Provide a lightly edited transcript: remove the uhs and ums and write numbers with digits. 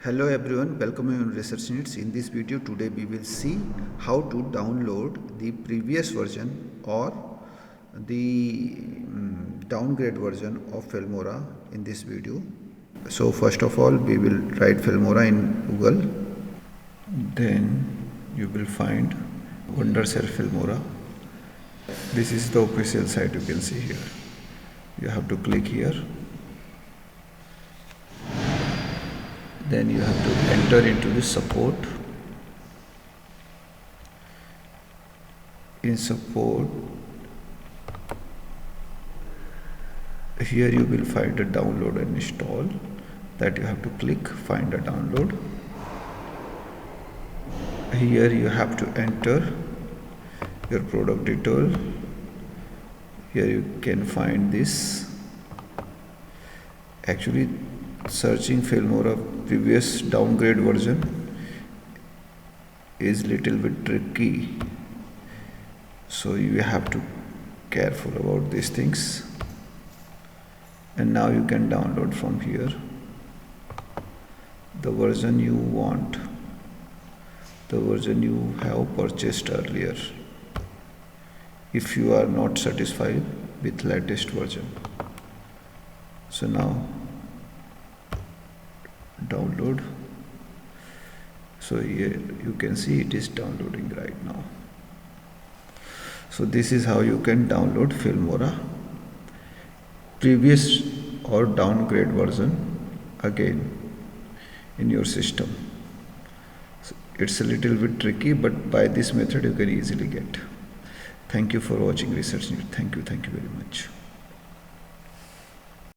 Hello everyone, welcome to Research Needs. In this video today we will see how to download the previous version or the downgrade version of Filmora in this video. So first of all we will write Filmora in Google. Then you will find Wondershare Filmora. This is the official site, you can see here. You have to click here. Then you have to enter into the support. In support, here you will find a download and install, that you have to click find a download. Here you have to enter your product detail. Here you can find this. Actually, searching Filmora previous downgrade version is little bit tricky, so you have to careful about these things. And now you can download from here the version you want, the version you have purchased earlier, if you are not satisfied with latest version. So now download. So here you can see it is downloading right now. So this is how you can download Filmora previous or downgrade version again in your system. So it's a little bit tricky, but by this method you can easily get. Thank you for watching Research News. Thank you very much.